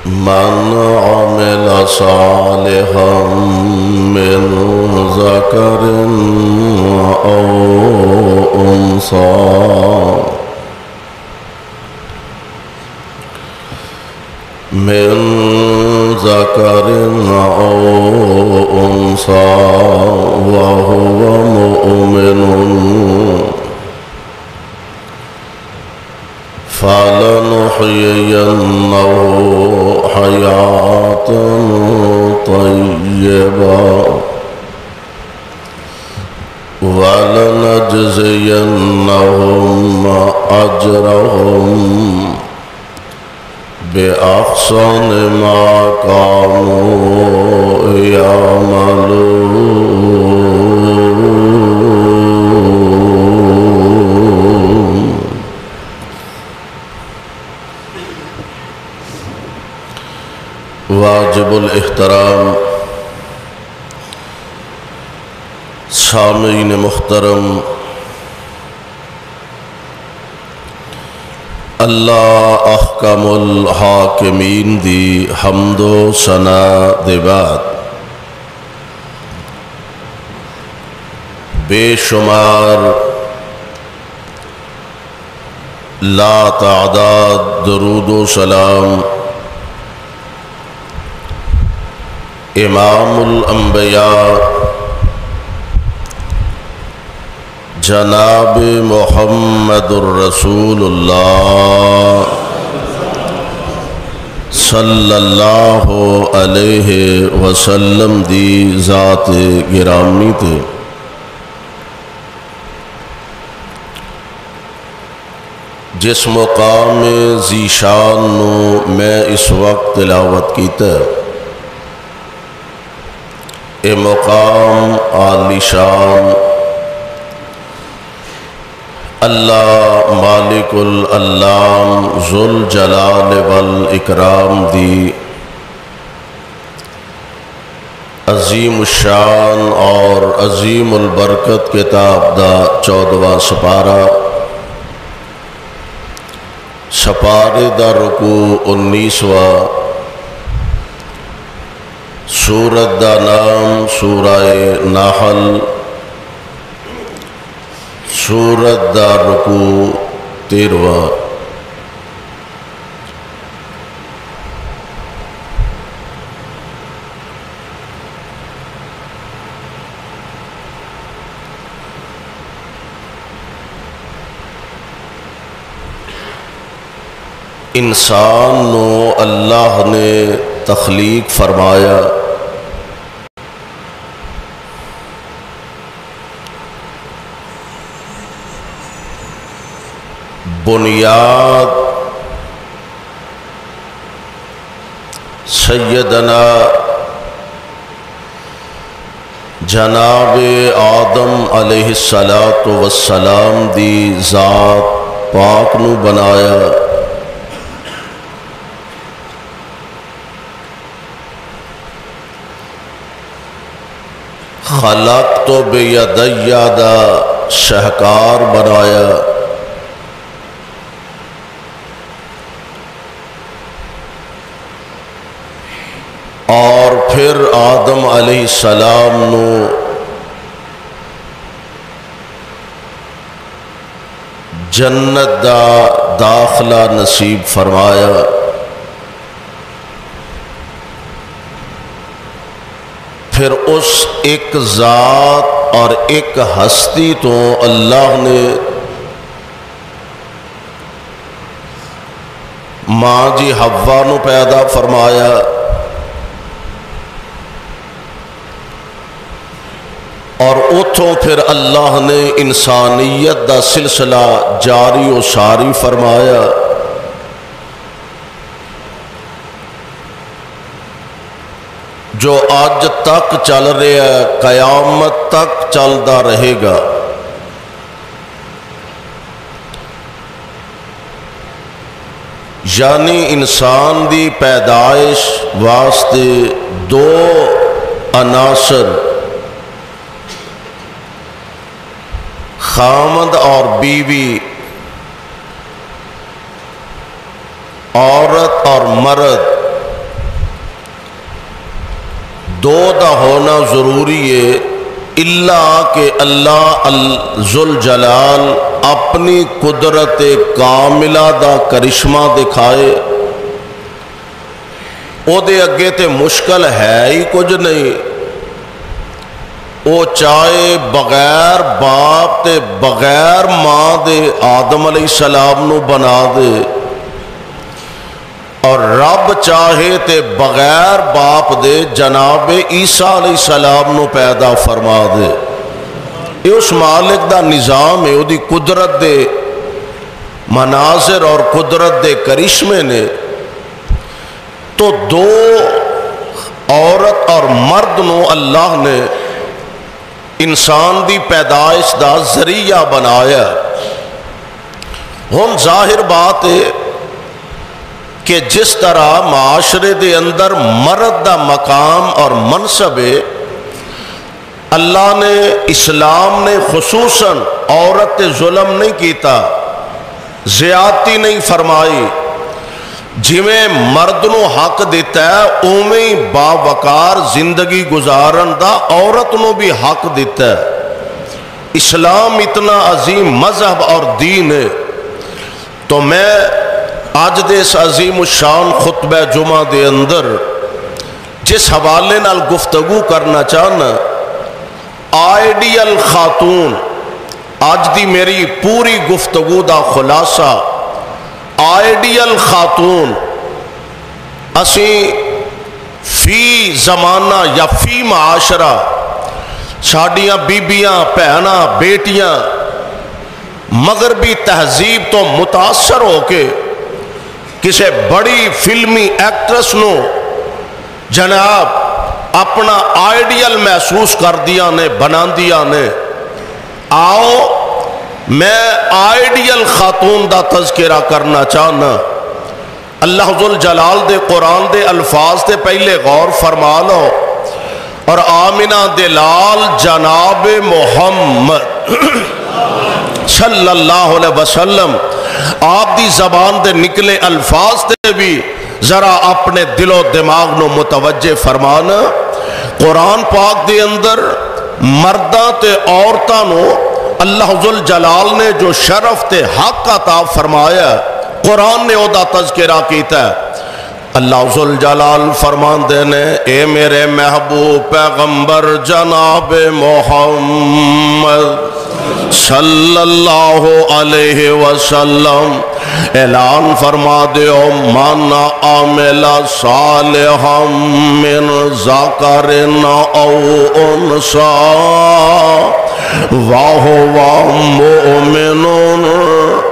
من عمل صالحا من ذكر أو أنثى وهو مؤمن فلنحيينه حياة طيبة ولنجزينهم أجرهم بأحسن ما كانوا يعملون. واجب الاحترام سامعین محترم، اللہ احکم الحاکمین دی حمد و ثنا دے بعد بے شمار لا تعداد درود و سلام امام الانبیاء جناب محمد الرسول اللہ صلی اللہ علیہ وسلم دی ذات گرامی تے جس مقام ذیشان نو میں اس وقت تلاوت کیتا ہے، اے مقام عالی شان اللہ مالک العلام ذوالجلال والاکرام دی عظیم الشان اور عظیم البرکت کتاب دا 14واں سپارہ، سپارے دا رکوع 19واں، سورت دا نام سورہ نحل، سورت دا رکوع 13واں۔ انسان نو اللہ نے تخلیق فرمایا، بنیاد سیدنا جناب آدم علیہ السلام دی ذات پاک نو بنایا، خلقت بیدی دا شہکار بنایا، اور پھر آدم علیہ السلام نو جنت دا داخلہ نصیب فرمایا، پھر اس ایک ذات اور ایک ہستی تو اللہ نے ماں جی حوا نو پیدا فرمایا، اور اتھوں پھر اللہ نے انسانیت دا سلسلہ جاری و ساری فرمایا، جو آج تک چل رہا ہے، قیامت تک چلتا رہے گا۔ یعنی انسان دی پیدائش واسطے دو عناصر خامد اور بیوی، عورت اور مرد، دو دا ہونا ضروری ہے، اللہ کہ اللہ ذوالجلال اپنی قدرت کاملہ دا کرشمہ دکھائے، او دے اگے تے مشکل ہے ہی کچھ نہیں، او چاہے بغیر باپ تے بغیر ماں دے آدم علیہ السلام نو بنا دے، اور رب چاہے تے بغیر باپ دے جناب عیسیٰ علیہ السلام نو پیدا فرما دے۔ یہ اس مالک دا نظام ہے، وہ دی قدرت دے مناظر اور قدرت دے کرشمے نے۔ تو دو عورت اور مرد نو اللہ نے انسان دی پیدائش دا ذریعہ بنایا۔ ہن ظاہر بات ہے کہ جس طرح معاشرے دے اندر مرد دا مقام اور منصب ہے، اللہ نے اسلام نے خصوصاً عورت ظلم نہیں کیتا، زیادتی نہیں فرمائی، جویں مرد نو حق دیتا ہے اوویں ہی باوقار زندگی گزارن دا عورت نو بھی حق دیتا ہے۔ اسلام اتنا عظیم مذہب اور دین ہے۔ تو میں آج دے اس عظیم الشان خطبہ جمعہ دے اندر جس حوالے نال گفتگو کرنا چاہنا، آئیڈیل خاتون، آج دی میری پوری گفتگو دا خلاصہ آئیڈیل خاتون۔ اسی فی زمانہ یا فی معاشرہ ساڈیاں بیبیاں بہناں بیٹیاں مغربی تہذیب تو متاثر ہو کے کسی بڑی فلمی ایکٹریس نو جناب اپنا آئیڈیل محسوس کر دیا نے، بنا دیا نے۔ آؤ میں آئیڈیل خاتون دا تذکرہ کرنا چاہنا۔ اللہ ذوالجلال دے قرآن دے الفاظ دے پہلے غور فرما لو، اور آمنہ دے لال جناب محمد صلی اللہ علیہ وسلم آپ دی زبان دے نکلے الفاظ دے بھی ذرا اپنے دل و دماغ نو متوجہ فرمانا۔ قرآن پاک دے اندر مرداں تے عورتاں نو اللہ ذوالجلال نے جو شرف تے حق عطا فرمایا، قرآن نے او دا تذکرہ کیتا ہے۔ اللہ ذوالجلال فرماندے نے، اے میرے محبوب پیغمبر جناب محمد صلی اللہ علیہ وسلم اعلان فرما دیو، من عمل صالحا من ذکر او انثی وہو مؤمن۔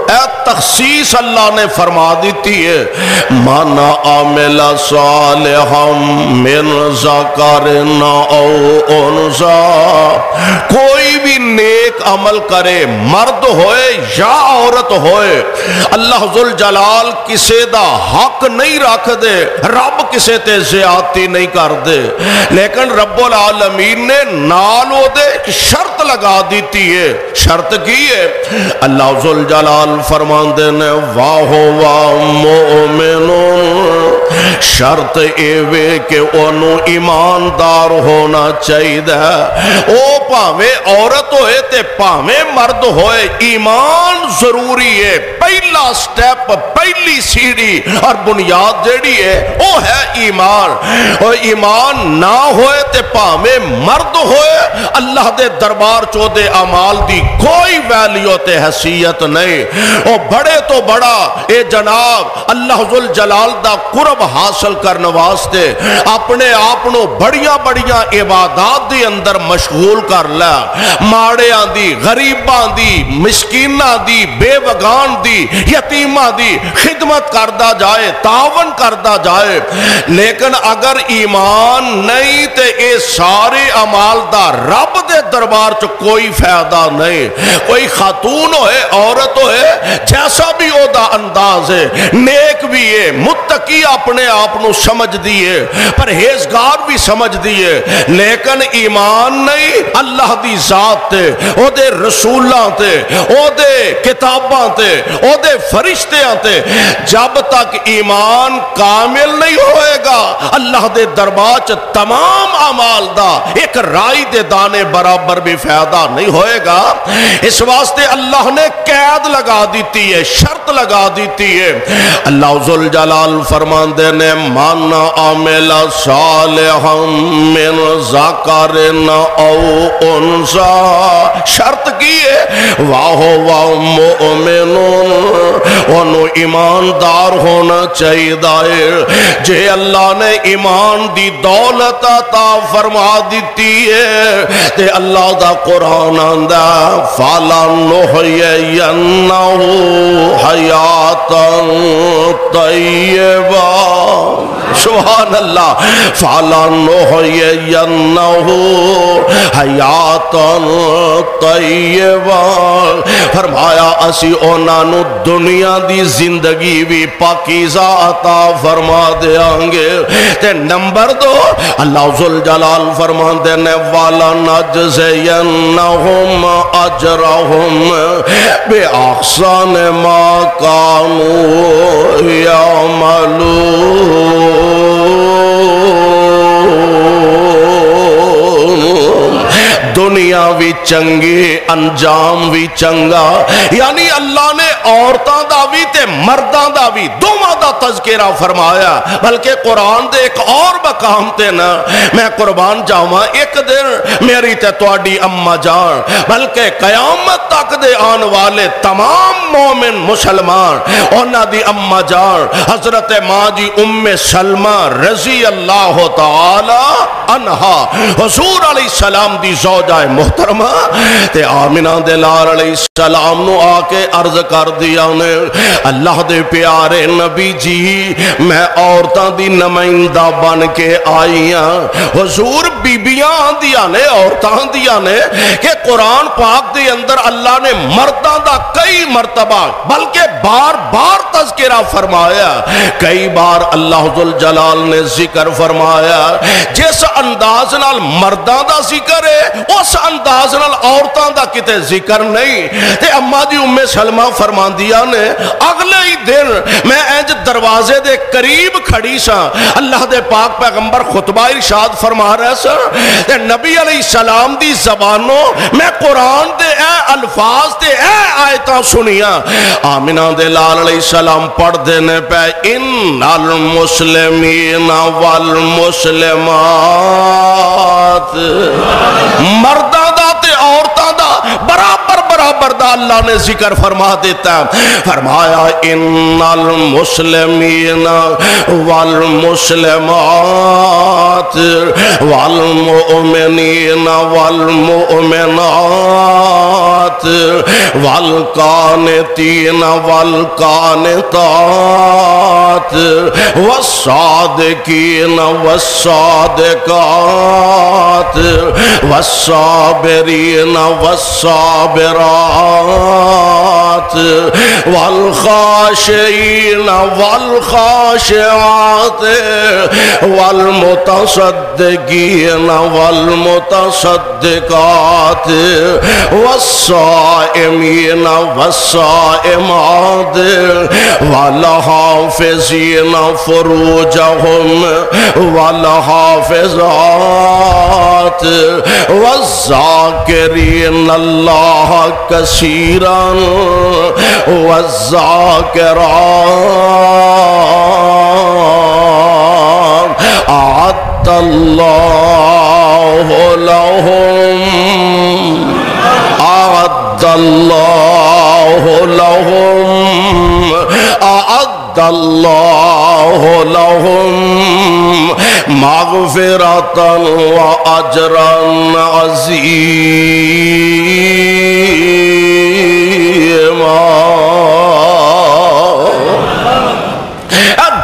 اے تخصیص اللہ نے فرما دیتی ہے، من عمل صالحا من ذکر او انثی، کوئی بھی نیک عمل کرے، مرد ہوئے یا عورت ہوئے، اللہ ذوالجلال کسے دا حق نہیں رکھ دے، رب کسے تے زیادتی نہیں کر دے، لیکن رب العالمین نے نالو دے ایک شرط لگا دیتی ہے۔ شرط کی ہے؟ اللہ ذوالجلال فرماندے نے، وَهُوَ مُؤْمِنٌ، شرط ایوے کہ انہوں ایماندار ہونا چاہیے، او پاوے عورت ہوئے تے پاوے مرد ہوئے، ایمان ضروری ہے۔ پہلا سٹیپ، پہلی سیڑھی اور بنیاد جیڑی ہے وہ ہے ایمان۔ اور ایمان نہ ہوئے تے پاوے مرد ہوئے، اللہ دے دربار چودے اعمال دی کوئی ویلیو تے حیثیت نہیں۔ اور بڑے تو بڑا اے جناب اللہ ذوالجلال دا قرب حاصل کرنے واسطے اپنے آپنوں بڑیاں بڑیاں عبادات دی اندر مشغول کر لے، ماڑیاں دی، غریباں دی، مسکیناں دی، بے وگان دی، یتیماں دی خدمت کردہ جائے، تعاون کردہ جائے، لیکن اگر ایمان نہیں تے اے سارے اعمال دا رب دے دربار چ کوئی فائدہ نہیں۔ کوئی خاتون ہوئے، عورت ہوئے، جیسا بھی او دا انداز ہے، نیک بھی ہے، متقی اپنے آپ نو سمجھ دیئے، پرہیزگار بھی سمجھ دیئے، لیکن ایمان نہیں اللہ دی ذات تے او دے رسولاں تے او دے کتاباں تے او دے فرشتیاں تے جب تک ایمان کامل نہیں ہوئے گا اللہ دے دربار چ تمام اعمال دا ایک رائی دے دانے برابر بھی فائدہ نہیں ہوئے گا. اس واسطے اللہ نے قید لگا دیتی ہے, شرط لگا دیتی ہے. اللہ ذوالجلال فرماندے نے من عمل صالحا من ذکر او انثی, شرط کی ہے وَهُوَ مُؤْمِنٌ, انہوں ایماندار ہونا چاہیے. جے اللہ نے ایمان دی دولت عطا فرما دیتی ہے تے اللہ دا قرآن آندا فَلَنُحْيِيَنَّهُ حَيَاةً طَيِّبَةً. سبحان اللہ. فَلَنُحْيِيَنَّهُ حَيَاةً طَيِّبَةً, فرمایا اسی انہاں نو دنیا دی زندگی بھی پاکیزہ عطا فرما دیاں گے. تے نمبر 2 اللہ ذوالجلال فرماندے نے وَلَنَجْزِيَنَّهُمْ أَجْرَهُمْ بِأَحْسَنِ مَا كَانُوا يَعْمَلُونَ. دنیا بھی چنگی انجام بھی چنگا. یعنی اللہ نے عورتاں دا بھی تے مرداں دا بھی دوواں دا تذکرہ فرمایا. بلکہ قرآن دے ایک اور مقام تے نا میں قربان جاواں, ایک دن میری تے تواڈی اما جان بلکہ قیامت تک دے آن والے تمام مومن مسلمان انہاں دی اما جان حضرت ماں جی ام سلمہ رضی اللہ تعالی عنہا حضور علیہ السلام دی زوجہ محترمہ تے آمنہ دلال علیہ السلام نو آ کے عرض کر دیا نے اللہ دے پیارے نبی جی میں عورتاں دی نمائندہ بن کے آئیاں. حضور بیبیاں دیا نے عورتاں دیا نے کہ قرآن پاک دے اندر اللہ نے مرداں دا کئی مرتبہ بلکہ بار بار تذکرہ فرمایا. کئی بار اللہ ذوالجلال نے ذکر فرمایا. جس انداز نال مرداں دا ذکر ہے اس انداز نال عورتاں دا کتے ذکر نہیں. تے اما دی ام سلمہ فرماندیاں نے اگلے ہی دن میں انج دروازے دے قریب کھڑی سا, اللہ دے پاک پیغمبر خطبہ ارشاد فرما رہے سا تے نبی علیہ السلام دی زبانوں میں قرآن دے اے الفاظ تے اے آیتاں سنیاں. آمنہ دلال علیہ السلام پڑھ دینے پہ ان المسلمین والمسلمات, مردہ دا تے عورتہ دا برابر برابر دا اللہ نے ذکر فرما دیتا ہے. فرمایا ان المسلمین والمسلمات والمؤمنین والمؤمنات والقانتین والقانتات والصادقین والصادقات والصابرین والصابرات والخاشعین والخاشعات والمتصدقین والمتصدقات والصائمین والصائمات والحافظین فروجہم والحافظات والذاکرین اللہ کثیرا والذاکرات اعد اللہ لہم اعد اللہ لہم اعد اللہ لہم مغفرتا واجرا عظیما.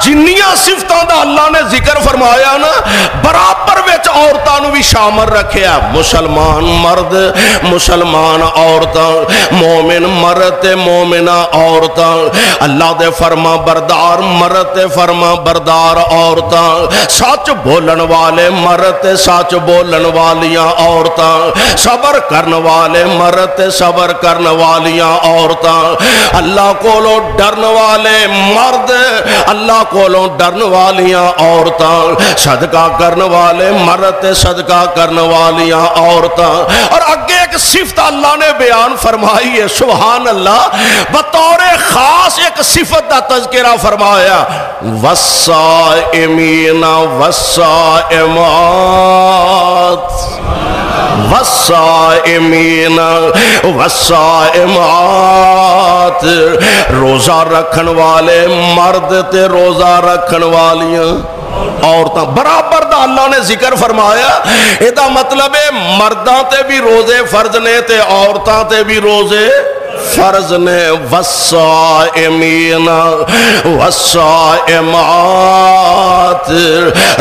جنیاں صفتاں دا اللہ نے ذکر فرمایا نا برابر وچ عورتاں نو بھی شامل رکھیا مسلمان مرد مسلمان عورتاں مومن مرد تے مومنہ عورتاں اللہ دے فرما بردار مرد تے فرما بردار عورتاں سچ بولن والے مرد تے سچ بولن والیاں عورتاں صبر کرن والے مرد تے صبر کرن والیاں عورتاں اللہ کولوں ڈرن والے مرد اللہ کولوں ڈرن والیاں عورتاں صدقہ کرن والے مرد تے صدقہ کرن والیاں عورتاں اور اگے ایک صفت اللہ نے بیان فرمائی ہے سبحان اللہ بطور خاص ایک صفت دا تذکرہ فرمایا والصائمین والصائمات والصائمین والصائمات روزہ رکھن والے مرد تے روزہ رکھن والیاں عورتاں برابر دا اللہ نے ذکر فرمایا ایدہ مطلب ہے مرداں تے بھی روزے فرض نے تے عورتاں تے بھی روزے فرض نے والصائمین والصائمات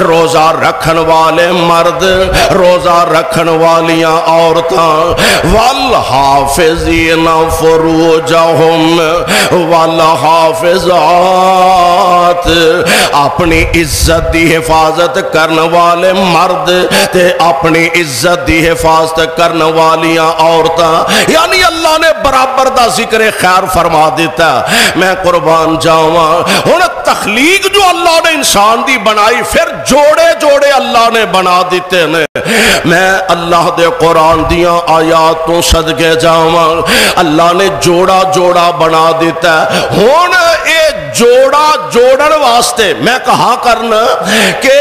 روزہ رکھن والے مرد روزہ رکھن والیاں عورتاں والحافظین فروجہم والحافظات اپنی عزت دی حفاظت کرن والے مرد تے اپنی عزت دی حفاظت کرن والیاں عورتاں یعنی اللہ نے برابر دا ذکر خیر فرما دیتا میں قربان جاواں ہن تخلیق جو اللہ نے انسان دی بنائی پھر جوڑے جوڑے اللہ نے بنا دیتے نے میں اللہ دے قرآن دیاں آیاتوں صدقے جاواں اللہ نے جوڑا جوڑا بنا دیتا ہن اے جوڑا جوڑن واسطے میں کہا کرنا کہ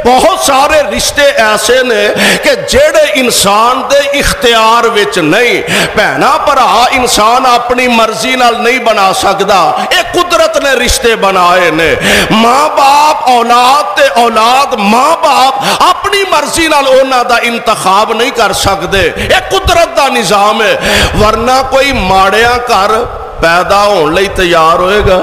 بہت سارے رشتے ایسے نے کہ جڑے انسان دے اختیار وچ نہیں بہنا پرا انسان اپنی مرضی نال نہیں بنا سکدا اے قدرت نے رشتے بنائے نے ماں باپ اولاد تے اولاد ماں باپ اپنی مرضی نال انہاں دا انتخاب نہیں کر سکدے اے قدرت دا نظام ہے ورنہ کوئی ماڑیاں کر پیدا ہون لئی تیار ہوئے گا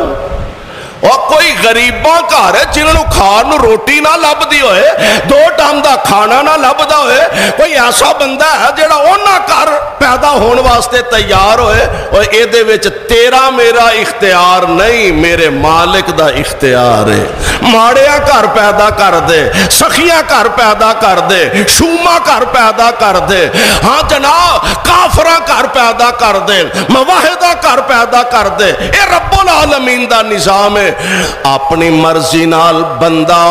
اور کوئی غریباں گھر ہے جنہوں کھان روٹی نہ لب دی ہوئے دو ٹائم دا کھانا نہ لب دا ہوئے کوئی ایسا بندہ ہے جڑا اونا گھر پیدا ہون واسطے تیار ہوئے اور اے دے وچ تیرا میرا اختیار نہیں میرے مالک دا اختیار ہے ماڑیاں گھر پیدا کر دے سخیاں گھر پیدا کر دے شوما گھر پیدا کر دے ہاں جناب کافراں گھر پیدا کر دے مواحدہ گھر پیدا کر دے اے رب العالمین دا نظام ہے اپنی مرضی نال بندہ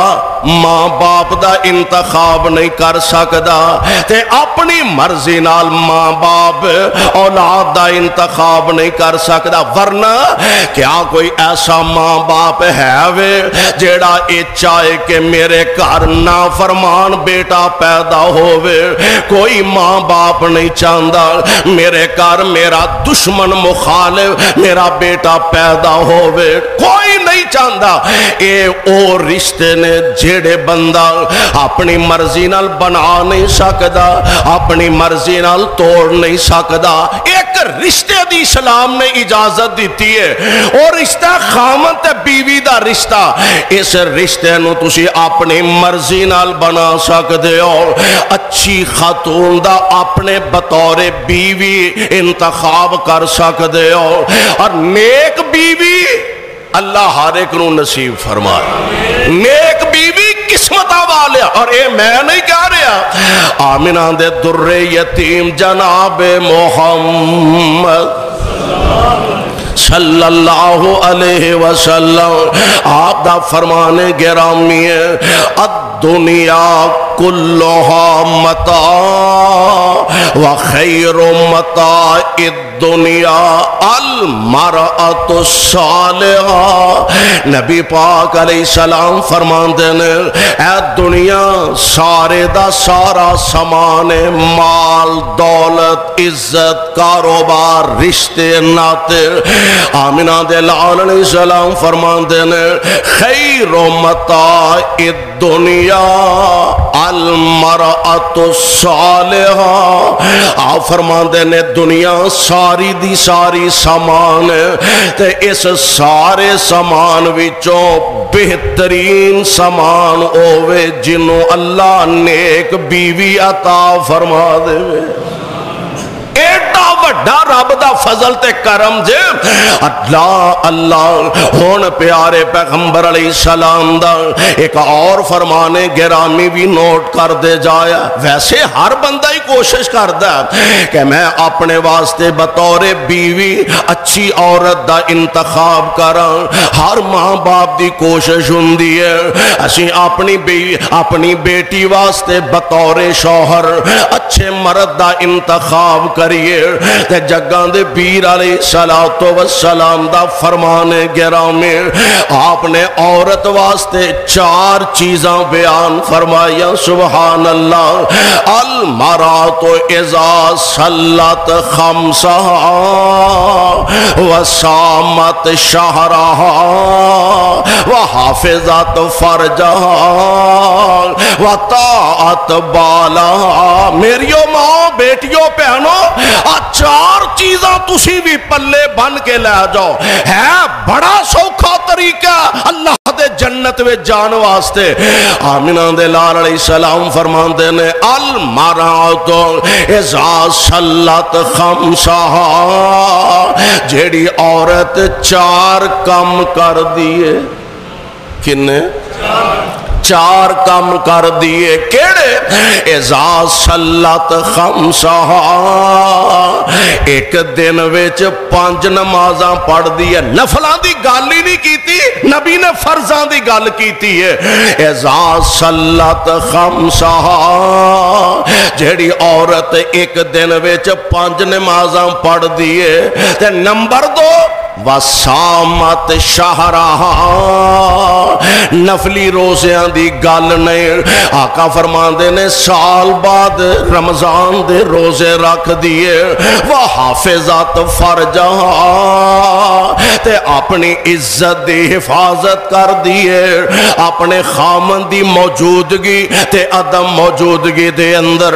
ماں باپ دا انتخاب نہیں کر سکدا تے اپنی مرضی نال ماں باپ اولاد دا انتخاب نہیں کر سکدا ورنہ کیا کوئی ایسا ماں باپ ہے وے جیڑا اے چاہے کہ میرے گھر نافرمان بیٹا پیدا ہووے کوئی ماں باپ نہیں چاہندا میرے گھر میرا دشمن مخالف میرا بیٹا پیدا ہووے کوئی نہیں چاہندا اے او رشتے نے جیڑے بندہ اپنی مرضی نال بنا نہیں سکدا اپنی مرضی نال توڑ نہیں سکدا ایک رشتے دی اسلام نے اجازت دیتی ہے اور رشتہ خامن تے بیوی دا رشتہ اس رشتے نو تسی اپنی مرضی نال بنا سکدے ہو اچھی خاتون دا اپنے بطور بیوی انتخاب کر سکدے ہو اور نیک بیوی اللہ ہر ایک نو نصیب فرمائے نیک بیوی قسمتہ والے اور اے میں نہیں کہہ رہا آمینہ دے در یتیم جناب محمد صلی اللہ علیہ وسلم آپ دا فرمانے گرامی ہے الدنیا کلها متاع وخیر متاع الدنیا المرأة الصالحہ نبی پاک علیہ السلام فرمان دینے اے دنیا سارے دا سارا سامان مال دولت عزت کاروبار رشتے ناتے آمینہ دے لعال علیہ السلام فرمان دینے خیر متاع الدنیا المرأة الصالحہ آپ فرمان دینے دنیا سارے ساری دی ساری سامان تے اس سارے سامان وچوں بہترین سامان ہووے جنوں اللہ نیک بیوی عطا فرما دے ایڈا وڈا رب دا فضل تے کرم جے اللہ ہون پیارے پیغمبر علیہ السلام دا ایک اور فرمانے گرامی بھی نوٹ کر دے جایا ویسے ہر بندہ ہی کوشش کردا کہ میں اپنے واسطے بطور بیوی اچھی عورت دا انتخاب کراں ہر ماں باپ دی کوشش ہوندی ہے اسی اپنی بیٹی واسطے بطور شوہر اچھے مرد دا انتخاب کریے تے جگاں دے پیر علیہ السلام دا فرمان گرامی آپ نے عورت واسطے 4 چیزاں بیان فرمایا سبحان اللہ المرأۃ اذا صلت خمسہا وصامت شہرہا وحافظت فرجہا وطاعت بالہا میریو ماں بیٹیوں پہنو 4 چیزاں تسی بھی پلے بن کے لے جاؤ ہے بڑا سوکھا طریقہ اللہ دے جنت میں جان واسطے آمینہ دے لال علیہ السلام فرمان دینے المرأۃ اذا صلت خمسہا جیڑی عورت 4 کم کر دیے کنے 4 کم کر دیے کیڑے اذا صلت خمسہا ایک دن وچ 5 نمازاں پڑھ دیے نفلاں دی گل ہی نہیں کیتی نبی نے فرضاں دی گل کیتی ہے اذا صلت خمسہا جیڑی عورت ایک دن وچ 5 نمازاں پڑھ دیے تے نمبر 2 وصامت شہرہا نفلی روزیاں دی گل نہیں آقا فرماندے نے سال بعد رمضان دے روزے رکھ دیے وحافظت فرجہا تے اپنی عزت دی حفاظت کر دیے اپنے خامن دی موجودگی تے عدم موجودگی دے اندر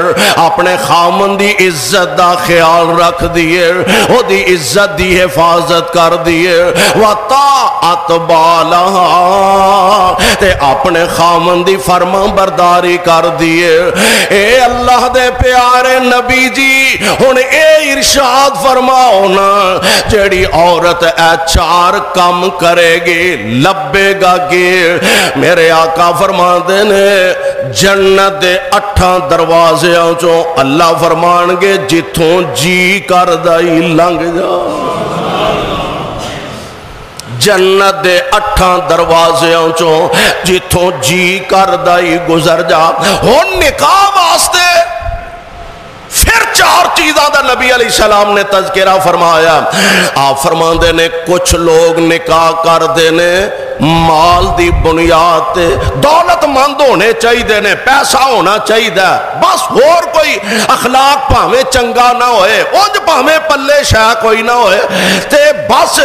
اپنے خامن دی عزت دا خیال رکھ دیے او دی عزت دی حفاظت کر دیے وطاعت بالہا تے اپنے خامن دی فرما برداری کر دیے اے اللہ دے پیارے نبی جی ہن اے ارشاد فرماؤ نا جیڑی عورت اے 4 کم کرے گی لبے گا گی میرے آقا فرما دے نے جنت دے 8 دروازیاں چوں اللہ فرمان گے جتھوں جی کر دائی لنگ جا جنت دے 8 دروازیاں چوں جتھوں جی کر دائی گزر جا ہن نکاح واسطے پھر 4 چیزاں دا نبی علیہ السلام نے تذکرہ فرمایا آپ فرماندے نے کچھ لوگ نکاح کر دینے مال دی بنیاد دولت مند ہونے چاہیے نے پیسہ ہونا چاہیے بس اور کوئی اخلاق پاویں چنگا نہ ہوئے اونج پاویں پلے شے کوئی نہ ہوئے تے بس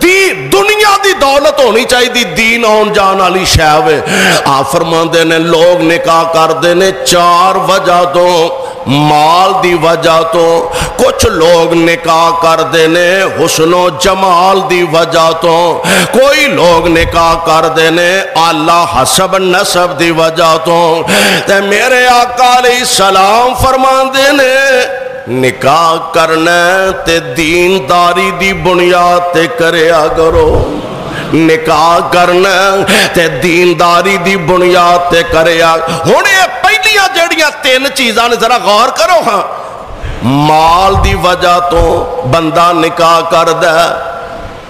دنیا دی دولت ہونی چاہیے دین آن جان والی شے ہوئے آپ فرماندے نے لوگ نکاح کر دینے 4 وجہ تو مال دی وجہ تو کچھ لوگ نکاح کر دینے حسن و جمال دی وجہ تو کوئی لوگ نکاح کر دینے اللہ حسب نسب دی وجہ تو تے میرے آقا علیہ السلام فرمان دینے نکاح کرنا تے دینداری دی بنیاد تے کریا کرو نکاح کرنا تے دینداری دی بنیاد تے کریا ہونے پہلیاں جڑیاں 3 چیزاں نے ذرا غور کرو ہاں مال دی وجہ تو بندہ نکاح کر دے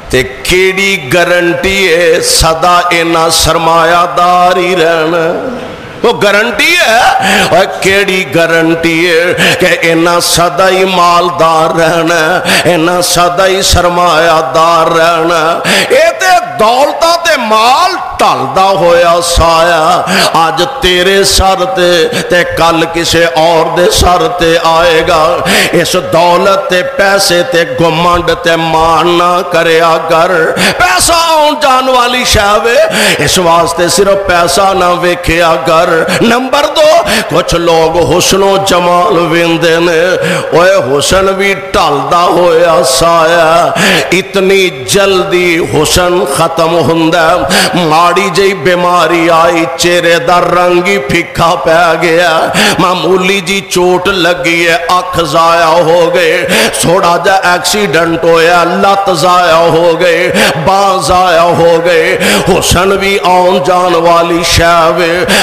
تے کیڑی گارنٹی ہے صدا اینا سرمایہ داری رہنا وہ گارنٹی ہے اور کیڑی گارنٹی ہے کہ اینا صدا ہی مالدار رہنا اینا صدا ہی سرمایہ دار رہنا اے تے دولتہ تے مال ٹالدہ ہویا سایا آج تیرے سر تے کل کسے اور دے سر تے آئے گا اس دولت تے پیسے تے گمانڈ تے ماننا کریا کر پیسہ آن جان والی شاوے اس واسطے صرف پیسہ نہ ویکھیا کر نمبر 2 کچھ لوگ حسن و جمال ویندے نے اوے حسن بھی ٹالدا ہویا سایا اتنی جلدی حسن ختم ہوندا ماڑی جئی بیماری آئی چہرے دا رنگ ہی پھکا پہ گیا معمولی جی چوٹ لگی ہے اکھ ضائع ہو گئے تھوڑا جا ایکسیڈنٹ ہویا لت ضائع ہو گئے باں ضائع ہو گئے حسن بھی آن جان والی شے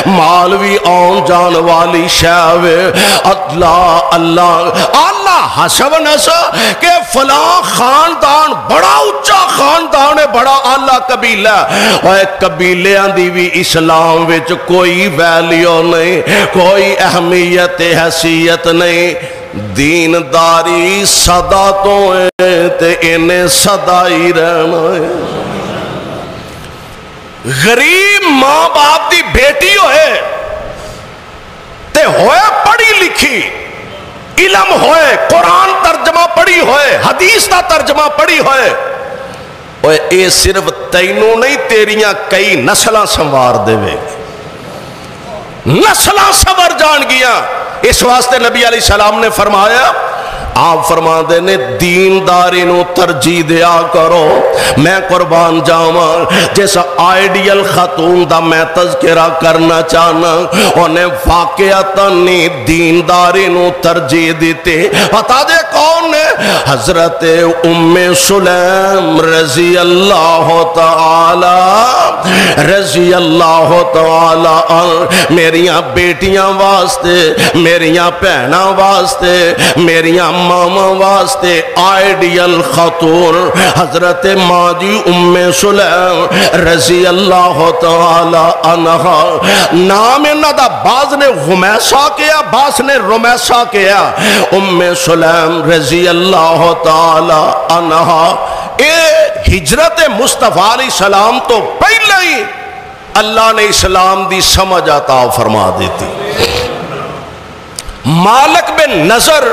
مال بھی آن جان والی شے اللہ اللہ اللہ حسب نسب کہ فلاں خاندان بڑا اچھا خاندان ہے بڑا اعلیٰ قبیلہ اور قبیلیاں دی بھی اسلام وچ کوئی ویلیو نہیں کوئی اہمیت حیثیت نہیں دینداری صدا تو ہے تے انہیں صدا ہی رہنا ہے غریب ماں باپ دی بیٹی ہوئے تے ہوئے پڑھی لکھی علم ہوئے قرآن ترجمہ پڑھی ہوئے حدیث کا ترجمہ پڑھی ہوئے اوے اے صرف تینوں نہیں تیریاں کئی نسلاں سنوار دے وے نسلاں سنور جان گیا اس واسطے نبی علیہ السلام نے فرمایا آپ فرما دے نے دینداری نو ترجیح دیا کرو میں قربان جاواں جیسا آئیڈیل خاتون دا میں تذکرہ کرنا چاہنا انہیں واقعتاً دینداری نو ترجیح دیتے بتا دے کون ہے حضرت ام سلیم رضی اللہ تعالی میریاں بیٹیاں واسطے میریاں پہنا واسطے میریاں ماما واسطے آئیڈیل خاتون حضرت ماجی ام سلیم رضی اللہ تعالی عنہ نام انہا دا بعض نے غمیسہ کیا بعض نے رمیسہ کیا ام سلیم رضی اللہ تعالی عنہ اے ہجرت مصطفیٰ علیہ السلام تو پہلے ہی اللہ نے اسلام دی سمجھ عطا فرما دیتی مالک بن نظر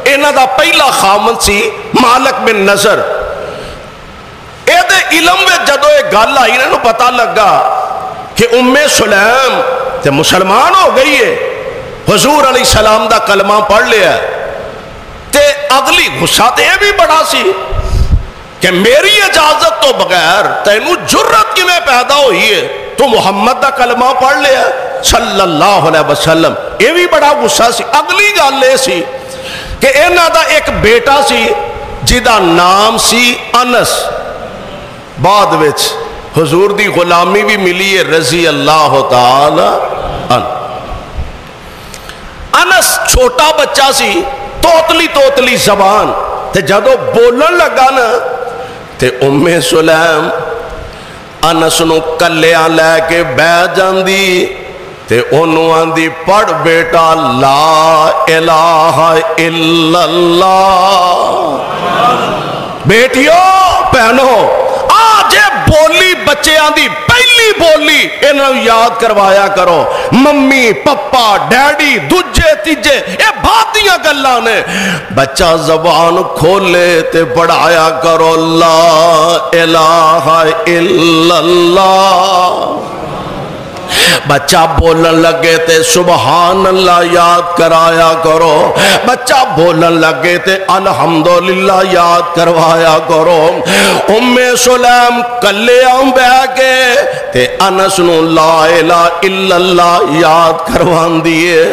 انہاں دا پہلا خامن سی مالک بن نظر اے دے علم میں جدو ایک گل آئی انہوں پتہ لگا کہ ام سلیم تے مسلمان ہو گئی ہے حضور علیہ السلام دا کلمہ پڑھ لیا تے اگلی غصہ تے بھی بڑا سی کہ میری اجازت تو بغیر تینوں جرت کی میں پیدا ہوئی ہے تو محمد دا کلمہ پڑھ لیا صلی اللہ علیہ وسلم یہ بھی بڑا غصہ سی اگلی گل لے سی کہ انہاں دا ایک بیٹا سی جدا نام سی انس بعد وچ حضور دی غلامی بھی ملی ہے رضی اللہ تعالی عنہ انس چھوٹا بچہ سی توتلی زبان تے جدو بولن لگا نا تے ام سلیم انس نو کلیاں لے کے بہ جاندی تے انہوں آندی پڑھ بیٹا لا الہ الا اللہ بیٹیوں پہنو آج بولی بچے آندی پہلی بولی انہوں یاد کروایا کرو ممی پپا ڈیڈی دجے تیجے یہ باتیاں گلاں نے بچہ زبان کھولے تے پڑھایا کرو لا الہ الا اللہ بچہ بولن لگے تے سبحان اللہ یاد کرایا کرو بچہ بولن لگے تے الحمدللہ یاد کروایا کرو ام سلیم کلیاں بہ کے تے انس نو لا الہ الا اللہ یاد کروان دیئے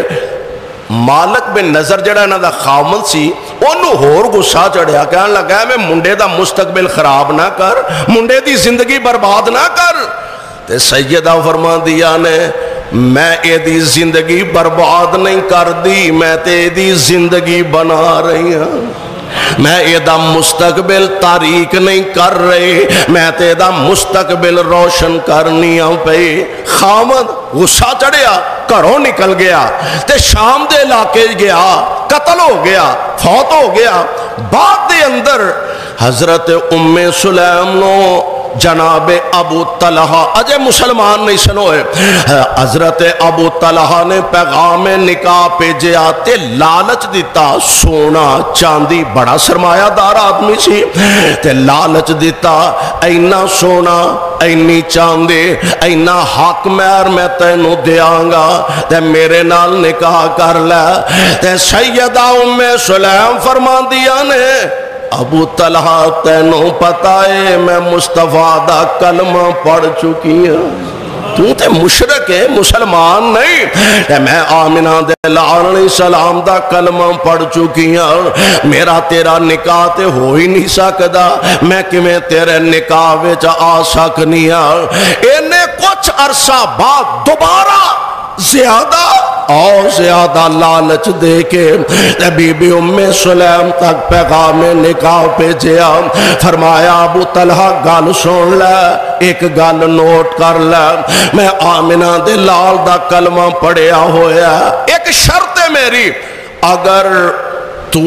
مالک بن نظر جڑا انہاں دا خامن سی انہوں ہور غصہ چڑھیا کہنے لگا میں منڈے دا مستقبل خراب نہ کر منڈے دی زندگی برباد نہ کر تے سیدہ فرما دیا نے میں اے دی زندگی برباد نہیں کر دی میں تے دی زندگی بنا رہی ہوں میں اے دا مستقبل تاریک نہیں کر رہی میں تے دا مستقبل روشن کرنی ہوں پہ خامد غصہ چڑھیا گھروں نکل گیا تے شام دے علاقے گیا قتل ہو گیا فوت ہو گیا بعد دے اندر حضرت ام سلیم نو جناب ابو طلحہ اجے مسلمان نہیں سنوئے حضرت ابو طلحہ نے پیغام نکاح بھیجیا تے لالچ دیتا سونا چاندی بڑا سرمایہ دار آدمی سی تے لالچ دیتا اینا سونا اینی چاندی اینا حق مہر میں تینوں دیاں گا تے میرے نال نکاح کر لے تے سیدہ ام سلیم فرما دیا نے ابو طلحہ تینوں پتہ ہے میں مصطفیٰ دا کلمہ پڑھ چکی ہوں تو تے مشرک ہے مسلمان نہیں میں آمنہ دے لال علیہ السلام دا کلمہ پڑھ چکی ہوں میرا تیرا نکاح تے ہو ہی نہیں سکدا میں کمیں تیرے نکاح وچ آ سکنی ہوں انہیں کچھ عرصہ بعد دوبارہ زیادہ لالچ دے کے بی بی ام سلیم تک پیغام نکاح بھیجیا فرمایا ابو طلحہ گل سن لے ایک گل نوٹ کر لے میں آمنہ دے لال دا کلمہ پڑھیا ہویا ایک شرط ہے میری اگر تو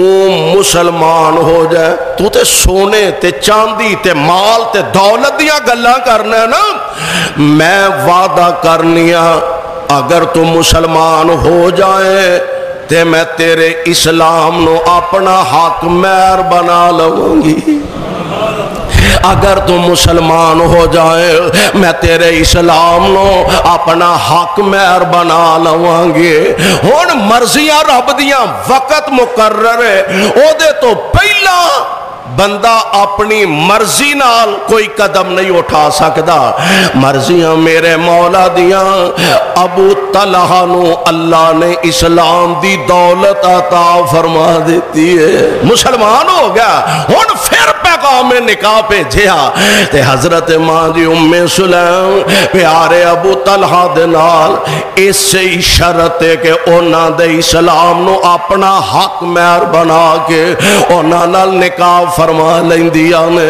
مسلمان ہو جائے تو تے سونے تے چاندی تے مال تے دولت دیا گلاں کرنا نا میں وعدہ کرنیا اگر تو مسلمان ہو جائے تے میں تیرے اسلام نو اپنا حق مہر بنا لوں گی اگر تو مسلمان ہو جائے میں تیرے اسلام نو اپنا حق مہر بنا لوں گی ہون مرضیاں رب دیاں وقت مقرر ہے او دے تو پہلا بندہ اپنی مرضی نال کوئی قدم نہیں اٹھا سکتا مرضیاں میرے مولا دیاں ابو طلحہ نو اللہ نے اسلام دی دولت عطا فرما دیتی ہے مسلمان ہو گیا ہن پھر پیغام نکاح بھیجیا تے حضرت ماں دی ام سلیم پیارے ابو طلحہ دے نال اسی شرط ہے کہ انہاں دے اسلام نو اپنا حق مہر بنا کے انہاں نال نکاح فرما لیندیا نے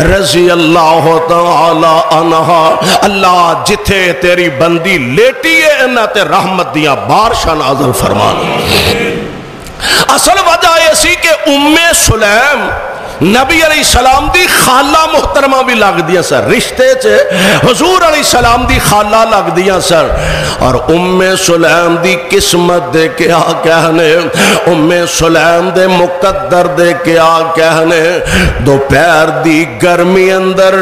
رضی اللہ تعالی عنہ اللہ جتھے تیری بندی لیٹی ہے انہاں تے رحمت دیا بارشاں نازل فرما اصل وجہ یہ سی کہ ام سلیم نبی علیہ السلام دی خالہ محترمہ بھی لگ دیا سر رشتے چھے حضور علیہ السلام دی خالہ لگ دیا سر اور ام سلیم دی قسمت دے کیا کہنے ام سلیم دے مقدر دے کیا کہنے دوپہر دی گرمی اندر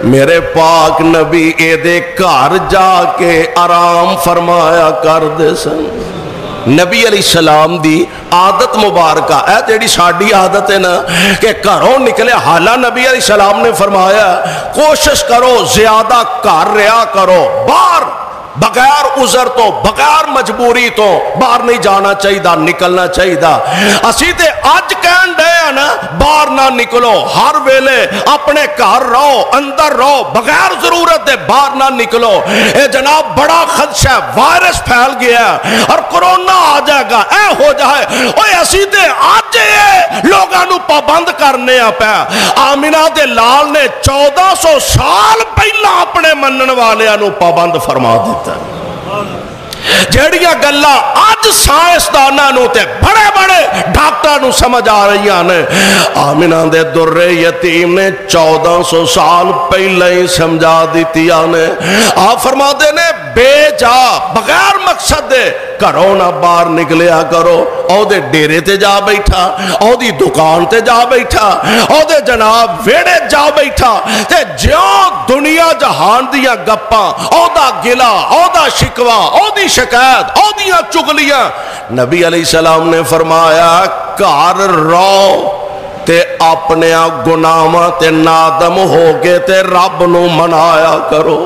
میرے پاک نبی اے دے گھر جا کے آرام فرمایا کر دے سن نبی علیہ السلام دی عادت مبارکہ ہے جیڑی ساڑی عادت ہے نا کہ گھروں نکلے حالہ نبی علیہ السلام نے فرمایا کوشش کرو زیادہ کر رہا کرو باہر بغیر عذر تو بغیر مجبوری تو باہر نہیں جانا چاہیے نکلنا چاہیے اسی تے آج کہن دے نا باہر نہ نکلو ہر ویلے اپنے گھر رہو اندر رہو بغیر ضرورت دے باہر نہ نکلو اے جناب بڑا خدشہ وائرس پھیل گیا اور کرونا آ جائے گا اے ہو جائے اوے اسی تے آج لوگاں نو پابند کرنے پہ آمنہ دے لال نے 1400 سال پہلا اپنے منن والے نو پابند فرما دیتا جیڑیاں گلہ آج سائنسداناں نو تے بڑے بڑے ڈاکٹر نو سمجھ آ رہی ہیں آمنہ دے در یتیم نے 1400 سال پہلے ہی سمجھا دیتی آنے آپ فرما دے نے بے جا بغیر مقصد دے کرو نہ باہر نکلیا کرو او دے ڈیرے تے جا بیٹھا او دی دکان تے جا بیٹھا او دے جناب ویڑے جا بیٹھا تے جو دنیا جہان دیا گپاں او دا گلا او دا شکوا او دی شکایت او دیا چگلیاں نبی علیہ السلام نے فرمایا کار رو تے اپنے گناہاں تے نادم ہو کے تے رب نو منایا کرو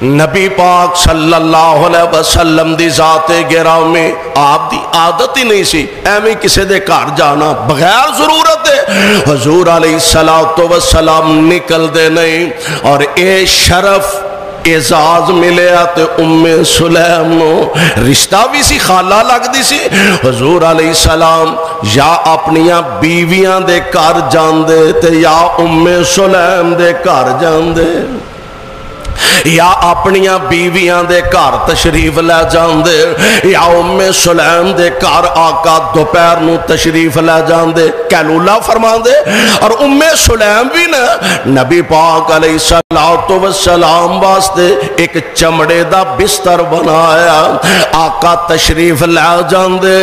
نبی پاک صلی اللہ علیہ وسلم دی ذات گرامی آپ دی عادت ہی نہیں سی ایویں کسی دے گھر جانا بغیر ضرورت ہے حضور علیہ السلام نکل دے نہیں اور اے شرف اعزاز ملے تے ام سلیم نو رشتہ بھی سی خالہ لگ دی سی حضور علیہ السلام یا اپنیاں بیویاں دے گھر جان دے تے یا ام سلیم دے گھر جان دے یا اپنیاں بیویاں دے گھر تشریف لے جاندے یا ام سلیم دے گھر آقا دوپہر نو تشریف لے جاندے کیلولا فرماندے اور ام سلیم بھی نا نبی پاک علیہ السلام واسطے ایک چمڑے دا بستر بنایا آقا تشریف لے جاندے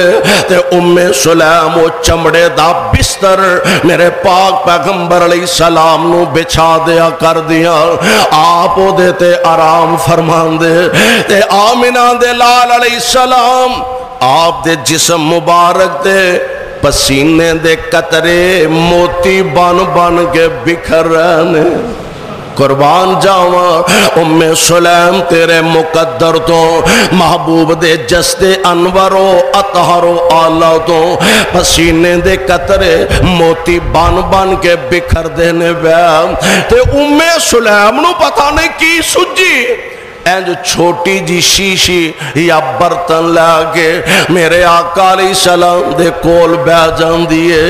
تے ام سلیم وہ چمڑے دا بستر میرے پاک پیغمبر علیہ السلام نو بچھا دیا کر دیا آپ او دیتے آرام فرمان دے تے آمینہ دے لال علیہ السلام آپ دے جسم مبارک دے پسینے دے قطرے موتی بن بن کے بکھر رہنے قربان جاواں ام سلیم تیرے مقدر تو محبوب دے جسد انور و اطہر و آلہ تو پسینے دے قطرے موتی بن بن کے بکھر دینے بیام تے ام سلیم نو پتہ نہیں کی سجی اینج چھوٹی جی شیشی یا برتن لگے میرے آقا علیہ السلام دے کول بہ جان دیے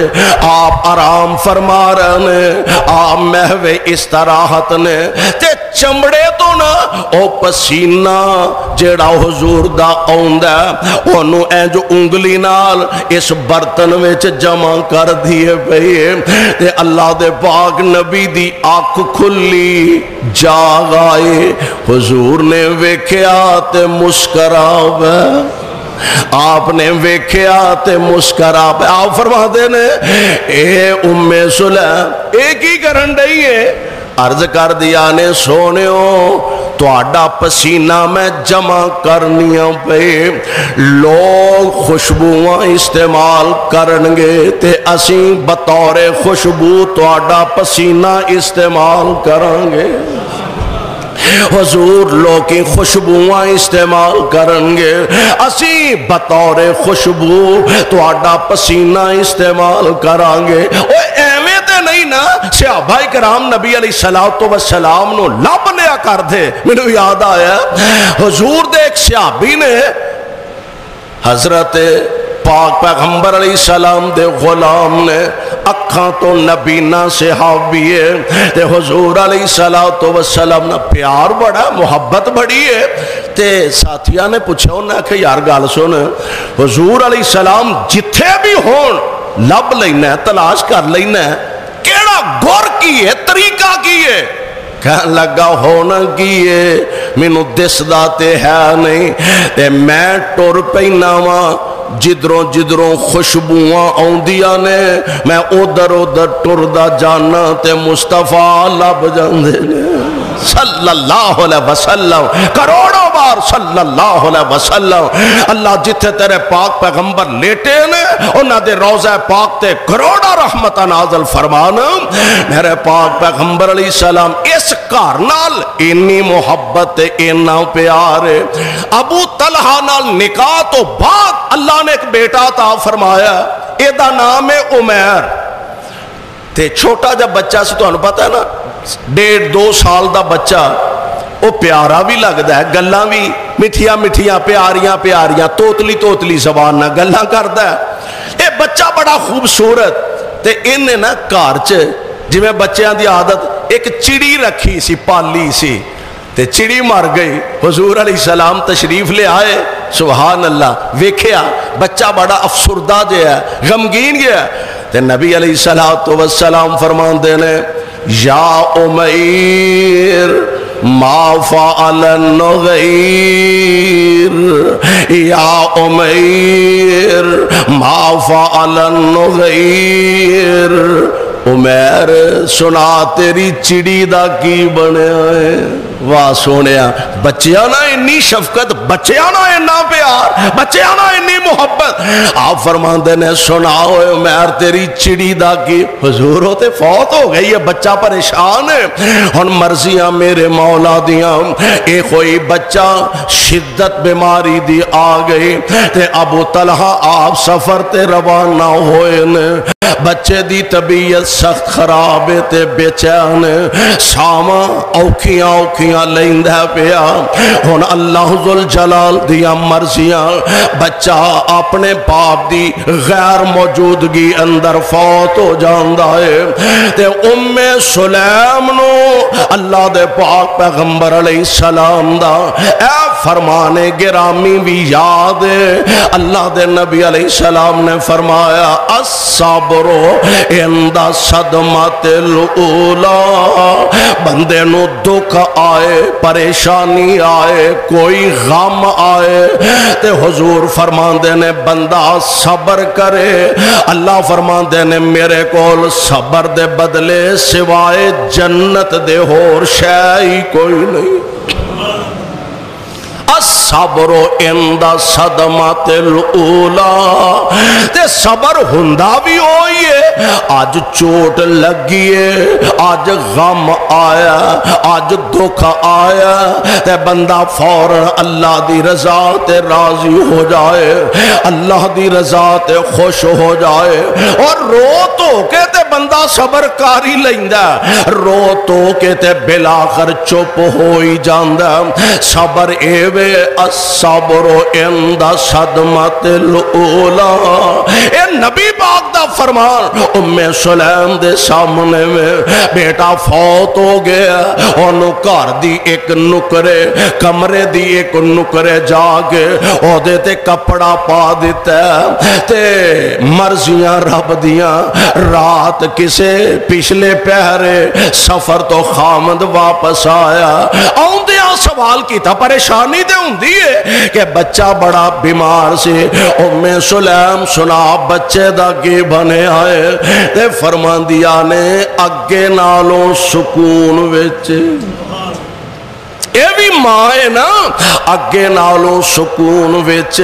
آپ آرام فرما رہنے آپ محوے استراحت نے تے چمڑے تو نا او پسینہ جیڑا حضور دا آوندہ انہوں اینج انگلی نال اس برتن وچ جمع کر دیے پئیے تے اللہ دے پاک نبی دی آنکھ کھلی جاگ آئے حضور نے ویکھیا تے مسکرا بے آپ نے ویکھیا تے مسکرا بے آپ فرما دینے اے ام سلیم ایک ہی کرن رہی ہے عرض کر دیا نے سونیوں تو آڈا پسینہ میں جمع کرنیاں پہ لوگ خوشبواں استعمال کرنگے تے اسیں بطور خوشبو تو آڈا پسینہ استعمال کرنگے حضور لوگی خوشبواں استعمال کرنگے اسی بطور خوشبو تو آڈا پسینہ استعمال کرانگے اوہ ایویں تے نہیں نا صحابہ کرام نبی علیہ السلام نو لب لیا کر دے میں نے یاد آیا حضور دے ایک صحابی نے حضرت پاک پیغمبر علیہ السلام دے غلام نے اکھاں تو نبینا صحابی ہے تے حضور علیہ السلام نے پیار بڑا محبت بڑی ہے تے ساتھیاں نے پوچھا انہیں کہ یار گال سن حضور علیہ السلام جتھے بھی ہون لب لینا ہے تلاش کر لینا ہے کیڑا گور کی ہے طریقہ کی ہے کہن لگا ہونا کیے مینو دس داتے ہے نہیں تے میں ٹور پینا ماں جدروں جدروں خوشبواں آؤندیاں نے میں ادھر ادھر ٹردہ جانا تے مصطفیٰ لب جاندے نے صلی اللہ علیہ وسلم کروڑوں بار صلی اللہ علیہ وسلم اللہ جتھے تیرے پاک پیغمبر لیٹے نے انہاں دے روضہ پاک تے کروڑا رحمت نازل فرمانا میرے پاک پیغمبر علیہ السلام اس کارنال انی محبت اینا پیارے ابو طلحہ نال نکاح تو بعد اللہ نے ایک بیٹا عطا فرمایا ایدہ نام ہے عمیر تے چھوٹا جب بچہ سے تو انہوں پتہ ہے نا 1.5-2 سال دا بچہ وہ پیارا بھی لگ دا ہے گلاں بھی مٹھیاں مٹھیاں پیاریاں پیاریاں توتلی توتلی زبان نہ گلاں کر دا ہے اے بچہ بڑا خوبصورت تے انہیں نا کارچ جی میں بچیاں دی عادت ایک چڑی رکھی سی پالی سی تے چڑی مر گئی حضور علیہ السلام تشریف لے آئے سبحان اللہ ویکھیا بچہ بڑا افسردہ جے ہے غمگین گیا تے نبی علیہ السلام فرمان دینے یا امیر ما فعل النغیر یا امیر ما فعل النغیر عمیر سنا تیری چڑی دا کی بنے آئے واہ سونیا بچیاں نا انی شفقت بچیاں نا انا پیار بچیاں نا انی محبت آپ فرماندے نے سنا ہوئے عمیر تیری چڑی دا کی حضور ہوتے فوت ہو گئی ہے بچہ پریشان ہے ہن مرضیاں میرے مولا دیاں ایک ہوئی بچہ شدت بیماری دی آگئی تے ابو طلحہ آپ سفر تے روانہ ہوئے نے بچے دی طبیعت سخت خراب تے بے چین ساما اوکھیاں ٹرافیاں لیندہ پیا ہن اللہ ذل جلال دیا مرضیاں بچہ اپنے باپ دی غیر موجودگی اندر فوت ہو جاندا ہے تے ام سلیم نو اللہ دے پاک پیغمبر علیہ السلام دا اے فرمان گرامی بھی یاد ہے اللہ دے نبی علیہ السلام نے فرمایا الصبر عند صدمۃ الاولی بندے نو دکھ آئے پریشانی آئے کوئی غم آئے تے حضور فرماندے نے بندہ صبر کرے اللہ فرماندے نے میرے کول صبر دے بدلے سوائے جنت دے ہور شے کوئی نہیں الصبر عند صدمۃ الاولی تے صبر ہوندا بھی ہوئی ہے آج چوٹ لگی ہے آج غم آیا آج دکھ آیا تے بندہ فوراً اللہ دی رضا تے راضی ہو جائے اللہ دی رضا تے خوش ہو جائے اور رو تو کے تے بندہ صبر کاری لیندا رو تو کے تے بلاخر چپ ہوئی جاندا صبر ایوے الصبر عند صدمۃ الاولی اے نبی پاک دا فرمان ام سلیم دے سامنے میں بیٹا فوت ہو گیا انہوں گھر دی ایک نکرے کمرے دی ایک نکرے جا کے عہدے تے کپڑا پا دیتا ہے تے مرضیاں رب دیاں رات کسے پچھلے پہرے سفر تو خامد واپس آیا آؤندیاں سوال کیتا پریشانی دے ہوندی ہے کہ بچہ بڑا بیمار سے ام سلیم سنا بچے دا کی بنے آئے تے فرمان دیا نے اگے نالوں سکون وچ اے بھی ماں ہے نا اگے نالوں سکون وچ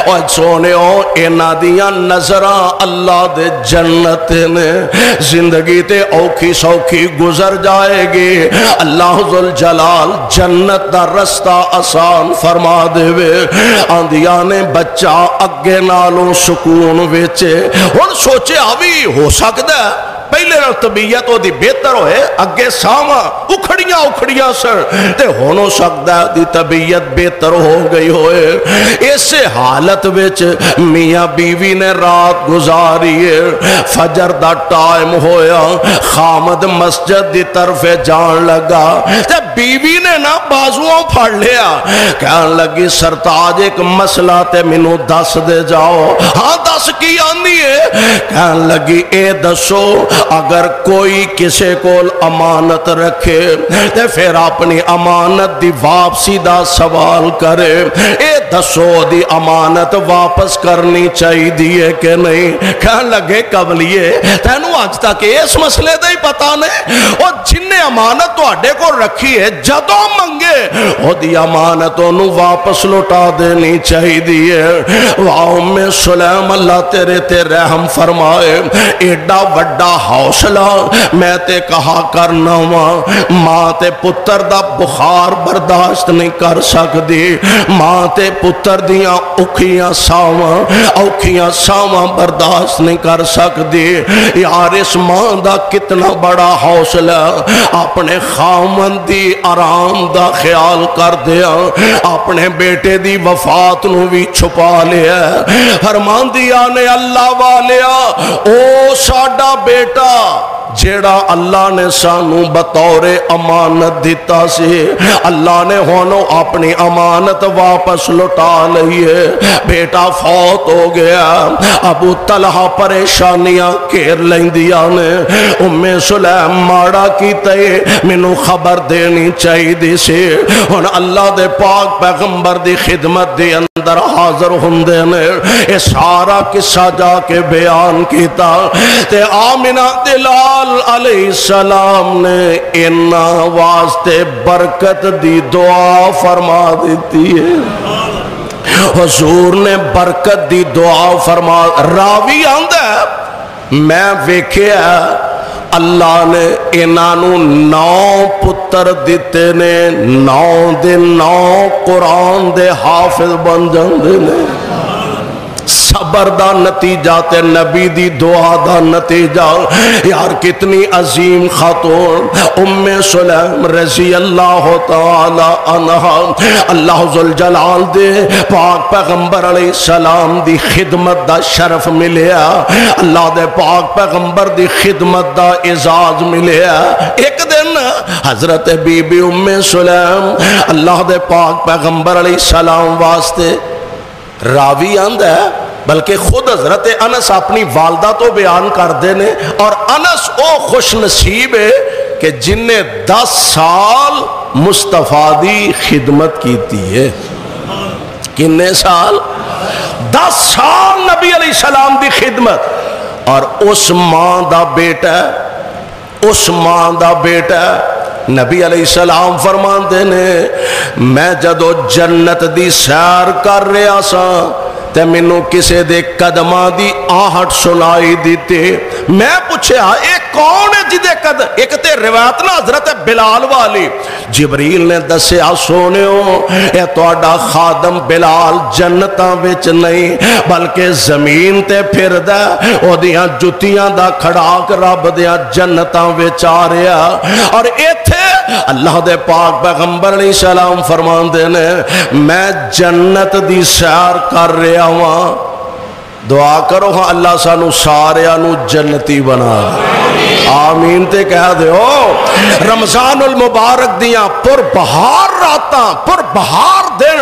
اور سونے ہو اینا دیاں نظران اللہ دے جنت نے زندگی تے اوکھی سوکھی گزر جائے گی اللہ ذل جلال جنت دا رستہ آسان فرما دے وے آندیاں نے بچہ اگے نالوں سکون وچ اور سوچے آوی ہو سکتا ہے پہلے نال طبیعت ہو دی بہتر ہوئے اگے ساما اکھڑیاں سر تے ہونو سکتا دی طبیعت بہتر ہو گئی ہوئے اس حالت وچ میاں بیوی نے رات گزاری ہے فجر دا ٹائم ہویا خامد مسجد دی طرف جان لگا تے بیوی نے نا بازووں پھڑ لیا کہن لگی سرتاج ایک مسئلہ تے منو دس دے جاؤ ہاں دس کی آنی ہے کہن لگی اے دسو اگر کوئی کسے کول امانت رکھے تے پھر اپنی امانت دی واپسی دا سوال کرے اے دسو دی امانت واپس کرنی چاہی دیئے کہ نہیں کہن لگے قبلیے تینوں آج تک اس مسئلے دا ہی پتا نہیں اور جن نے امانت تو اڈے کو رکھی ہے جدوں منگے وہ دی امانتوں نو واپس لوٹا دینی چاہی دیئے ام سلیم اللہ تیرے تے رحم فرمائے ایڈا وڈا حوصلہ میں تے کہا کرنا ماں تے پتر دا بخار برداشت نہیں کر سکتی ماں تے پتر دیاں اوکھیاں ساواں برداشت نہیں کر سکتی یار اس ماں دا کتنا بڑا حوصلہ اپنے خامن دی آرام دا خیال کر دیا اپنے بیٹے دی وفات نو بھی چھپا لیا فرمان دیا نے اللہ والیا او ساڈا بیٹا جیڑا اللہ نے سانو بطور امانت دیتا سی اللہ نے ہونو اپنی امانت واپس لٹا لئیے بیٹا فوت ہو گیا ابو طلحہ پریشانیاں کیر لیندیاں نے ام سلیم ماڑا کی تے منو خبر دینی چاہی دی سی ہن اللہ دے پاک پیغمبر دی خدمت دی اندر حاضر ہوندے نے اے سارا قصہ جا کے بیان کیتا تے آمنہ دلال علیہ السلام نے انہا واسطے برکت دی دعا فرما دیتی ہے حضور نے برکت دی دعا فرما راوی آندہ میں ویکھیا اللہ نے انہوں 9 پتر دیتے نے 9 دے 9 قرآن دے حافظ بن جاندے نے صبر دا نتیجہ تے نبی دی دعا دا نتیجہ. یار کتنی عظیم خاتون ام سلیم رضی اللہ تعالی عنہا اللہ ذوالجلال دے پاک پیغمبر علیہ السلام دی خدمت دا شرف ملیا. اللہ دے پاک پیغمبر دی خدمت دا اعزاز ملیا. ایک دن حضرت بی بی ام سلیم اللہ دے پاک پیغمبر علیہ السلام واسطے راوی آندہ ہے بلکہ خود حضرت انس اپنی والدہ تو بیان کر دینے. اور انس او خوش نصیب ہے کہ جن نے 10 سال مصطفیٰ دی خدمت کیتی ہے. کنے سال؟ 10 سال نبی علیہ السلام دی خدمت. اور اس ماں دا بیٹا نبی علیہ السلام فرماندے نے میں جدو جنت دی سیر کر رہا سا تے مینوں کسے دے قدماں دی آہٹ سنائی دیتے. میں پوچھا اے کون ہے جدے قدم؟ ایک تے روایت نا حضرت بلال والی. جبریل نے دسیا سونےو اے تہاڈا خادم بلال جنتاں وچ نہیں بلکہ زمین تے پھردا او دیاں جتیاں دا کھڑاک رب دیاں جنتاں وچ آ رہا. اور ایتھے اللہ دے پاک پیغمبر علیہ السلام فرماندے نے میں جنت دی سیر کر رہا ہوں. دعا کرو ہاں اللہ سانو ساریانو جنتی بنا. آمین تے کہہ دے ہو. رمضان المبارک دیاں پر بہار راتاں پر بہار دن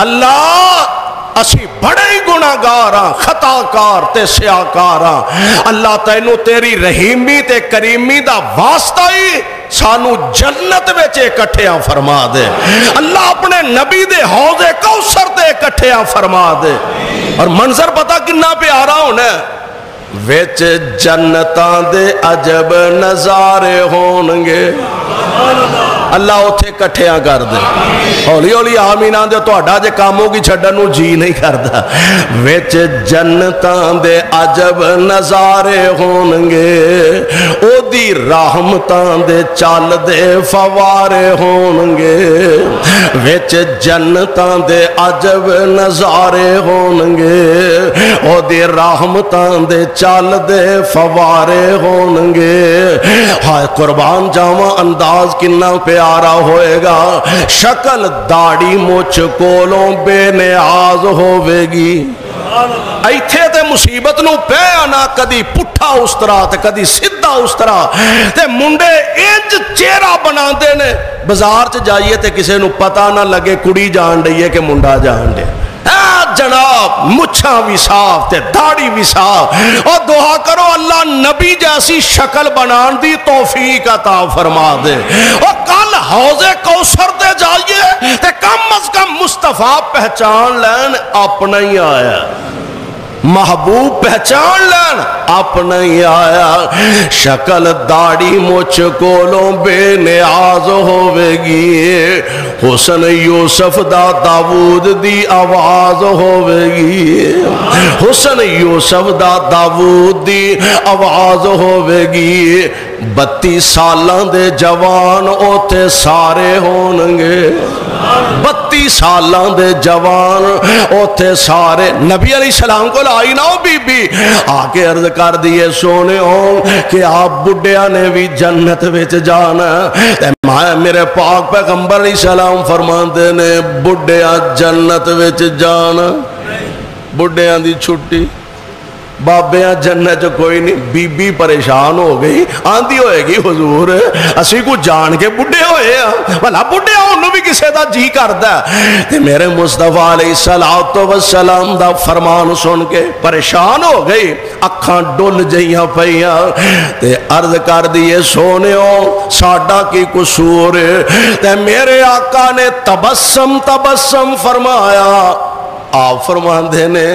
اللہ اسی بڑے ہی گناہگار ہاں خطاکار تے سیاکار ہاں. اللہ تینو تیری رحیمی تے کریمی دا واسطہ ہی سانو جنت وچ اکٹھیاں فرما دے. اللہ اپنے نبی دے حوض کوثر تے اکٹھیاں فرما دے. اور منظر پتہ کنا پیارا ہونا وچ جنتاں دے عجب نظارے ہونگے. اللہ اتھے کٹھیاں کر دے. ہولی ہولی آمین آن دے تو اڈا جے کاموں کی چھڑنوں جی نہیں کردا. وچ جنتاں دے عجب نظارے ہونگے او دی رحمتاں دے چال دے فوارے ہونگے. وچ جنتاں دے عجب نظارے ہونگے او دی رحمتاں دے چال دے فوارے ہونگے. ہائے قربان جاواں انداز کنا پیارا ہوئے گا. شکل داڑی مچھ کولوں بے نیاز ہوئے گی. ایتھے تے مصیبت نو پہ آنا کدی پٹھا اس طرح تے کدی سدھا اس طرح تے منڈے انج چہرہ بنا دینے. بازار چ جائیے تے کسے نو پتہ نہ لگے کڑی جان رہی ہے کہ منڈا جان رہے. جناب مچھاں بھی صاف تے داڑھی بھی صاف. اور دعا کرو اللہ نبی جیسی شکل بنان دی توفیق عطا فرما دے. اور کل حوض کوثر تے جائیے تے کم از کم مصطفیٰ پہچان لین اپنا ہی آیا. محبوب پہچان لین اپنا ہی آیا. شکل داڑھی مچھ کولوں بے نیاز ہوئے گی. حسن یوسف دا داود دی آواز ہوئے گی. حسن یوسف دا داود دی آواز ہوئے گی. 32 سالاں دے جوان اوتے سارے ہونگے. 32 سالاں دے جوان اوتے سارے. نبی علیہ السلام کو آئی نہ ہو بی بی آکے عرض کر دیئے سونے ہوں کہ آپ بڑھیا نے بھی جنت وچ جانا. میرے پاک پیغمبر علیہ السلام فرماندے نے بڑھیا جنت وچ جانا بڑھیا دی چھٹی بابیاں جنت کوئی نہیں. بی بی پریشان ہو گئی آندھی ہوئے گی حضور اسی کو جان کے بڑھے ہوئے ہیں بھلا بڑھے انہوں بھی کسے دا جی کردہ تے میرے مصطفیٰ علیہ السلام دا فرمان سن کے پریشان ہو گئی. اکھاں ڈول جائیاں پئیاں تے عرض کر دیئے سونے ہو ساڈا کی قصور تے میرے آقا نے تبسم فرمایا. آپ فرماندے نے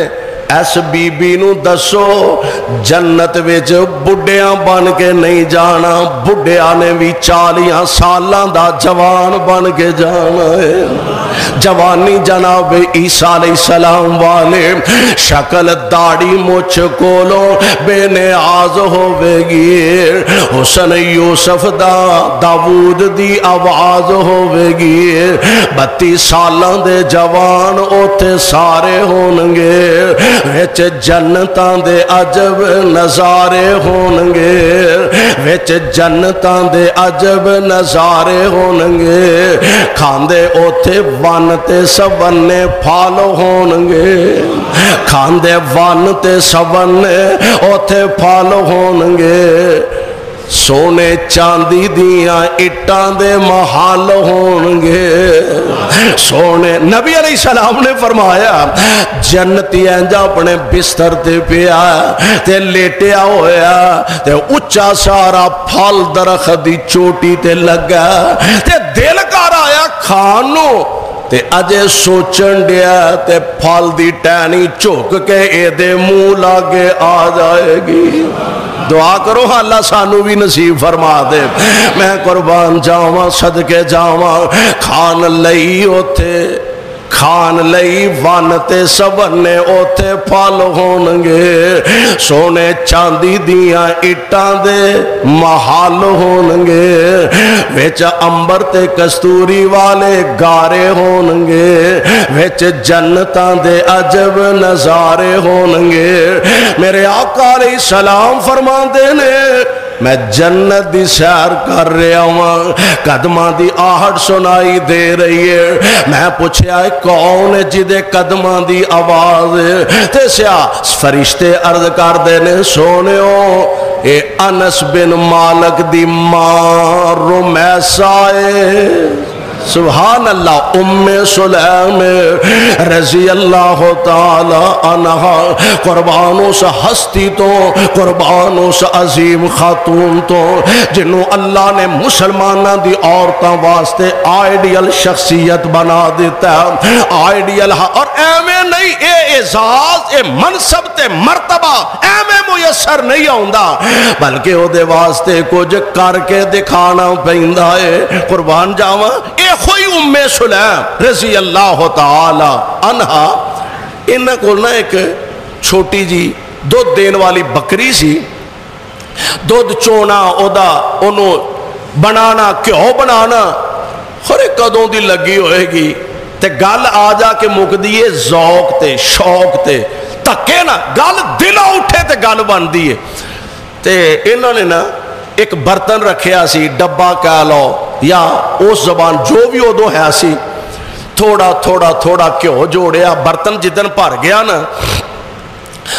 ایس بی بی نو دسو جنت وچ بڑھیاں بن کے نہیں جانا. بڑھیاں نے بھی 40 سالاں دا جوان بن کے جانا ہے. جوانی جناب عیسیٰ علیہ السلام والے شکل داڑھی مچھ کولو بے نیاز ہوے گی حسن یوسف دا داود دی آواز ہوے گی 32 سالاں دے جوان اوتھے سارے ہونگے وچ جنتاں دے عجب نظارے ہونگے وچ جنتاں دے عجب نظارے ہونگے کھاندے اوتھے ون تے سونے پھال ہونگے کھاندے ون تے سونے اوتھے پھال ہونگے سونے چاندی دیاں اٹان دے محال ہونگے سونے نبی علیہ السلام نے فرمایا جنتی اینجا اپنے بستر تے پیا تے لیٹیا ہویا تے اچھا سارا پھل درخت دی چوٹی تے لگا تے دل کر آیا کھانو تے اجے سوچن دیا تے پھل دی ٹینی چوک کے اے دے منہ لاگے آ جائے گی دعا کرو اللہ سانو بھی نصیب فرما دے میں قربان جاواں صدقے جاواں کھان لئی اوتھے کھان لئی ون تے سونے اوتھے پھل ہونگے سونے چاندی دیاں اٹان دے محل ہونگے وچ امبر تے کستوری والے گارے ہونگے وچ جنتاں دے عجب نظارے ہونگے میرے آقا علیہ السلام فرما دے نے میں جنت دی سیر کر رہا ہوں قدمہ دی آہٹ سنائی دے رہی ہے میں پوچھیا ہے کون ہے جدے قدمہ دی آواز تے سیاہ فرشتے عرض کر دینے سونے ہو اے انس بن مالک دی ماں رمیسائے سبحان اللہ ام سلیم رضی اللہ تعالی عنہ قربانوں سے ہستی تو قربانوں سے عظیم خاتون تو جنہوں اللہ نے مسلمانہ دی عورتاں واسطے آئیڈیل شخصیت بنا دیتا ہے آئیڈیل اور ایمیں نہیں اے اعزاز اے منصب تے مرتبہ ایمیں میسر نہیں آؤندا بلکہ او دے واسطے کچھ کر کے دکھانا پہندہ ہے قربان جاواں اے خوئی ام سلیم رضی اللہ تعالی عنہ انہاں کو نا ایک چھوٹی جی دودھ دین والی بکری سی دودھ چونا اودا انہوں بنانا کیوں بنانا خورے قدوں دی لگی ہوئے گی تے گل آ جا کے مک دیئے ذوق تے شوق تے تکے نا گل دلہ اٹھے تے گل بن دیئے تے انہوں نے نا ایک برتن رکھیا سی ڈبا کہہ لو یا اس زبان جو بھی ادو ہے سی تھوڑا تھوڑا تھوڑا کیوں جوڑیا برتن جدن بھر گیا نا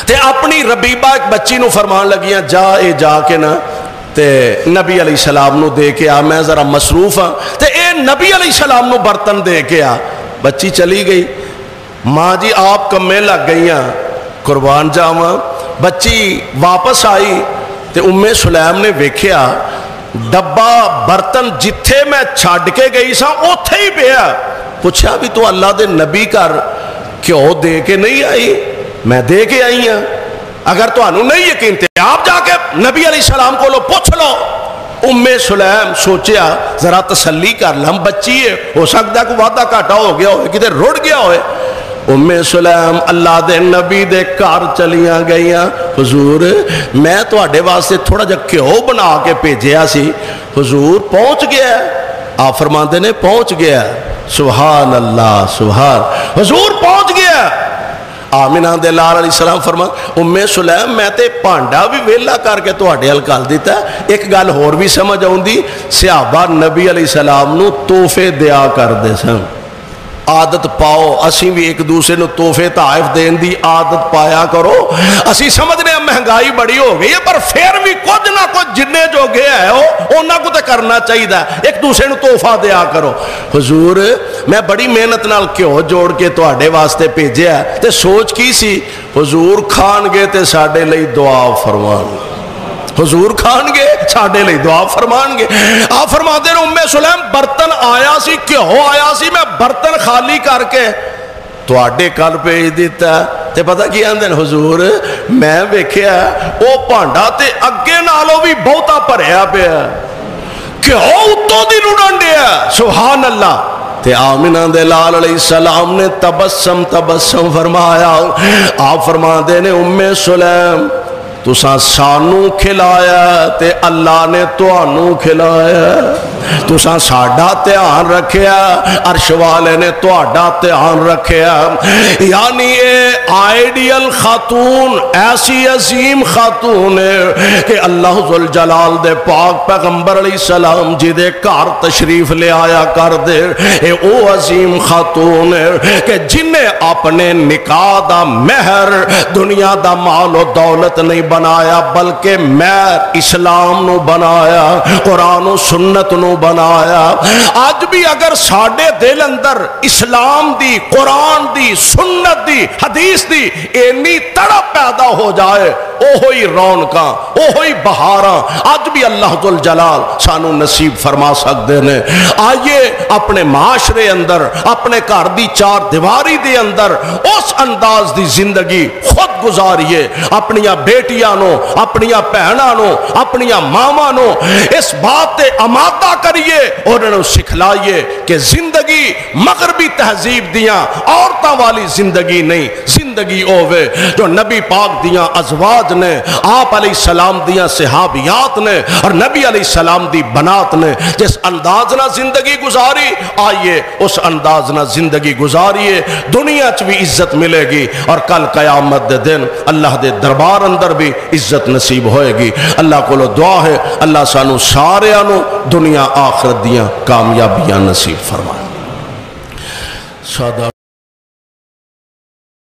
تے اپنی ربیبہ ایک بچی نو فرمان لگیاں جا اے جا کے نا تے نبی علیہ السلام نو دے کے آ میں ذرا مصروف ہاں تے اے نبی علیہ السلام نو برتن دے کے آ بچی چلی گئی ماں جی آپ کمیں لگ گئیاں قربان جاواں بچی واپس آئی تے ام سلیم نے ویکھیا ڈبا برتن جتھے میں چھاڑ کے گئی سا اوتھے ہی پیا پوچھا بھی تو اللہ دے نبی کر کیوں دے کے نہیں آئی میں دے کے آئی ہوں اگر تو انہوں نہیں یقین تے آپ جا کے نبی علیہ السلام کو لو پوچھ لو ام سلیم سوچیا ذرا تسلی کر لم بچی ہے ہو سکتا ہے کہ وعدہ کاٹا ہو گیا ہوئے کدھر روڑ گیا ہوئے ام سلیم اللہ دے نبی دے کار چلیاں گئیاں حضور میں تو آڈے واسطے تھوڑا جا کیوں بنا کے پیجیا سی حضور پہنچ گیا آپ فرماندے نے پہنچ گیا سبحان اللہ سبحان حضور پہنچ گیا آمینہ دے لال علیہ السلام فرما ام سلیم میں تے پانڈا بھی ویلا کر کے تو آڈے ہلکال دیتا ہے ایک گال اور بھی سمجھ آؤں دی صحابہ نبی علیہ السلام نو توفے دیا کر دے سن عادت پاؤ اسی بھی ایک دوسرے نو توفے تحائف دین دی عادت پایا کرو اسی سمجھنے ہیں مہنگائی بڑی ہو گئی ہے پر پھر بھی کچھ نہ کچھ جننے جو گیا ہے انہاں کو تے کرنا چاہیے ایک دوسرے نو توفہ دیا کرو حضور میں بڑی محنت نال کیوں جوڑ کے تو آڈے واسطے پیجے ہے تے سوچ کی سی حضور کھان گے تے ساڑے لئی دعا فرمان حضور کھان گے چھاڑے لئی دعا فرمان گے آپ فرما دے رہے ام سلیم برتن آیا سی کیوں آیا سی میں برتن خالی کر کے تو آڈے کل پیج دیتا ہے تے پتہ کیا اندن حضور میں ویکھیا او پانڈا تے اگے نالو بھی بہتا پریا پیا کیوں اتو دی نوڑن دیا سبحان اللہ تے آمنہ دے لال علیہ السلام نے تبسم فرمایا. آپ فرما دے نے ام سلیم تساں سانو کھلایا تے اللہ نے تانوں کھلایا. تساں ساڈا دھیان رکھیا عرش والے نے تہاڈا دھیان رکھیا. یعنی اے آئیڈیل خاتون ایسی عظیم خاتون ہے کہ اللہ ذوالجلال دے پاک پیغمبر علیہ السلام جی دے گھر تشریف لے آیا کر دے. اے او عظیم خاتون ہے کہ جنہیں اپنے نکاح دا مہر دنیا دا مال و دولت نہیں بنایا بلکہ مہر اسلام نو بنایا, قرآن و سنت نو بنایا. آج بھی اگر ساڑے دل اندر اسلام دی, قرآن دی, سنت دی, حدیث دی اینی تڑپ پیدا ہو جائے اوہی رونقاں اوہی بہاراں آج بھی اللہ ذوالجلال سانو نصیب فرما سکتے نے. آئیے اپنے معاشرے اندر اپنے گھر دی چار دیواری دے اندر اس انداز دی زندگی خود گزاریے. اپنیاں بیٹیاں نو, اپنیاں بہناں نو, اپنیاں ماما نو اس بات تے آمادہ کریے اور انہوں سکھلائیے کہ زندگی مغربی تہذیب دیاں عورتاں والی زندگی نہیں. زندگی اوے جو نبی پاک دیاں ازواج نے, آپ علیہ السلام دیاں صحابیات نے اور نبی علیہ السلام دی بنات نے جس انداز نہ زندگی گزاری, آئیے اس انداز نہ زندگی گزاریے. دنیا چ بھی عزت ملے گی اور کل قیامت دے دن اللہ دے دربار اندر بھی عزت نصیب ہوئے گی. اللہ کو دعا ہے اللہ سانو سارے آنو دنیا آخرت دیاں کامیابیاں نصیب فرمائے.